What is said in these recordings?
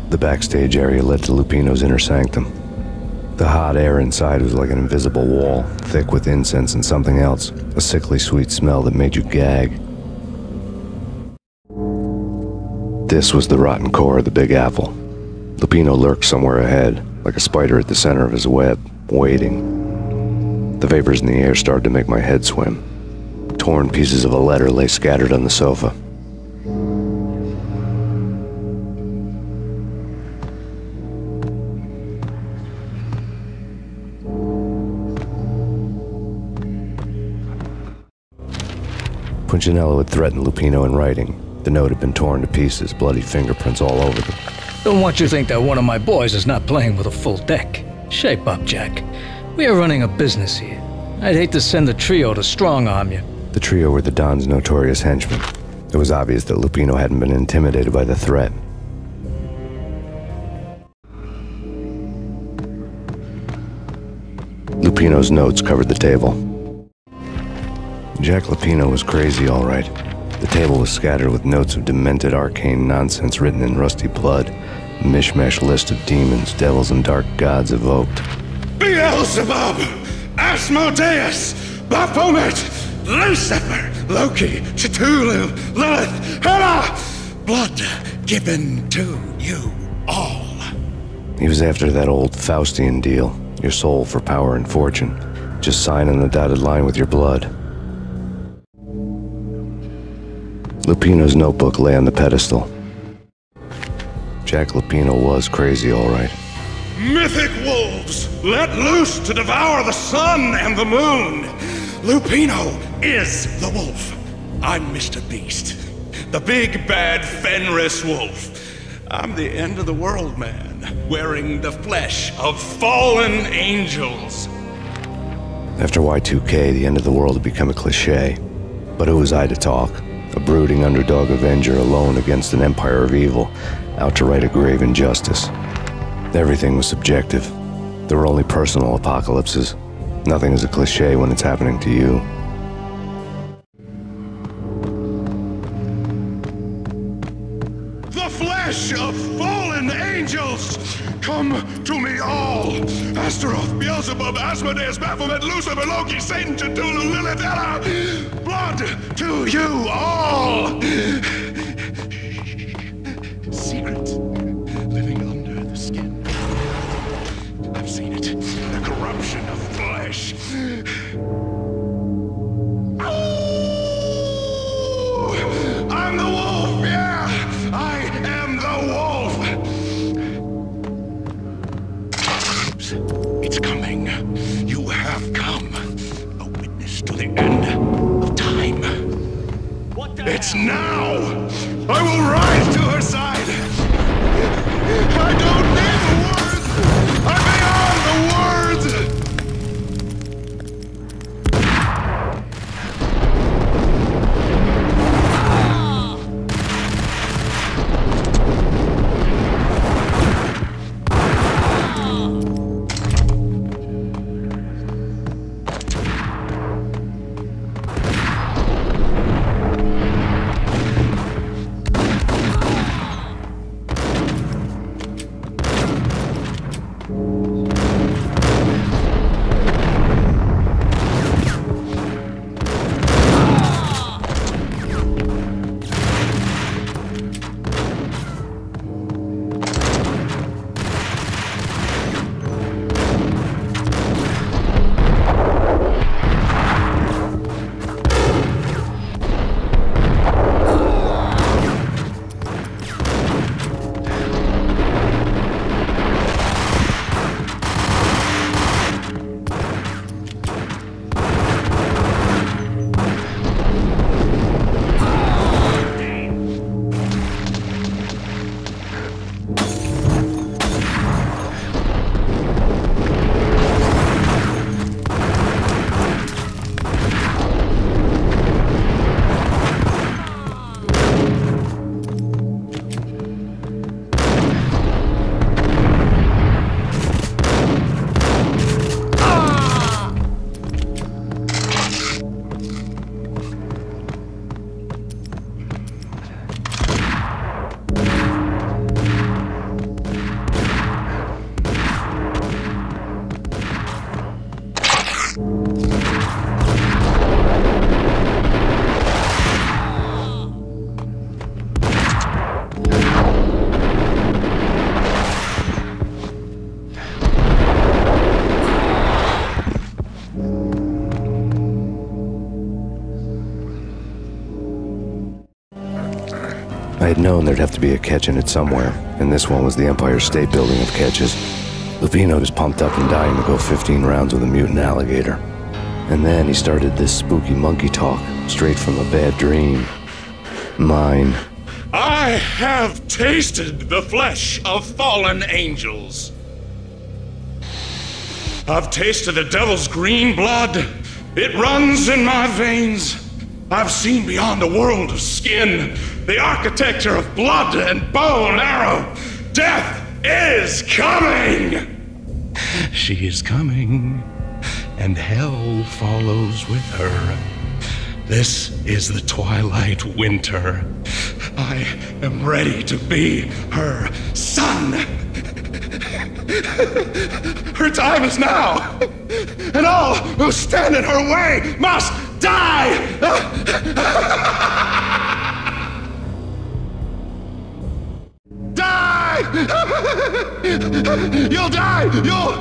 The backstage area led to Lupino's inner sanctum. The hot air inside was like an invisible wall, thick with incense and something else, a sickly sweet smell that made you gag. This was the rotten core of the Big Apple. Lupino lurked somewhere ahead, like a spider at the center of his web, waiting. The vapors in the air started to make my head swim. Torn pieces of a letter lay scattered on the sofa. Punchinello had threatened Lupino in writing. The note had been torn to pieces, bloody fingerprints all over them. Don't want you to think that one of my boys is not playing with a full deck. Shape up, Jack. We are running a business here. I'd hate to send the trio to strong-arm you. The trio were the Don's notorious henchmen. It was obvious that Lupino hadn't been intimidated by the threat. Lupino's notes covered the table. Jack Lupino was crazy, all right. The table was scattered with notes of demented arcane nonsense written in rusty blood, a mishmash list of demons, devils, and dark gods evoked. Beelzebub, Asmodeus, Baphomet, Lucifer, Loki, Cthulhu, Lilith, Hela, blood given to you all. He was after that old Faustian deal, your soul for power and fortune. Just sign on the dotted line with your blood. Lupino's notebook lay on the pedestal. Jack Lupino was crazy, all right. Mythic wolves, let loose to devour the sun and the moon. Lupino is the wolf. I'm Mr. Beast, the big bad Fenris wolf. I'm the end of the world man, wearing the flesh of fallen angels. After Y2K, the end of the world had become a cliché. But who was I to talk? A brooding underdog avenger alone against an empire of evil, out to right a grave injustice. Everything was subjective. There were only personal apocalypses. Nothing is a cliché when it's happening to you. The flesh of fallen angels! Come to me all! Astaroth, Beelzebub, Asmodeus, Baphomet, Lucifer, Loki, Satan, Cthulhu, Lilith, Hela! Blood to you all! Secret living under the skin. I've seen it. The corruption of flesh. Oh! I'm the wolf, yeah! I am the wolf! It's coming. You have come. A witness to the end of time. It's now! I will rise to her side! I don't need the words! I'm beyond the words! I had known there'd have to be a catch in it somewhere, and this one was the Empire State Building of catches. Lupino was pumped up and dying to go 15 rounds with a mutant alligator. And then he started this spooky monkey talk, straight from a bad dream. Mine. I have tasted the flesh of fallen angels. I've tasted the devil's green blood. It runs in my veins. I've seen beyond a world of skin, the architecture of blood and bow and arrow. Death is coming! She is coming, and hell follows with her. This is the twilight winter. I am ready to be her son. Her time is now, and all who stand in her way must die! Die! You'll die! You'll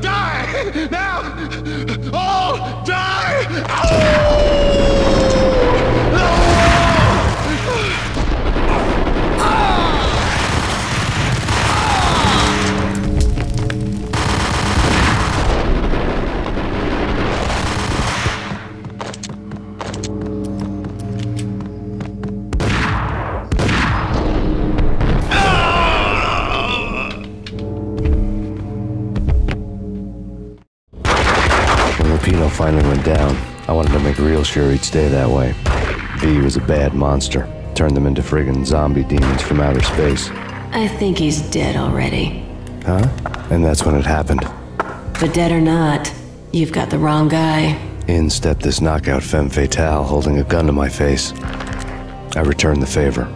die! Now! All die! When Lupino finally went down, I wanted to make real sure he'd stay that way. V was a bad monster. Turned them into friggin' zombie demons from outer space. I think he's dead already. Huh? And that's when it happened. But dead or not, you've got the wrong guy. In stepped this knockout femme fatale holding a gun to my face. I returned the favor.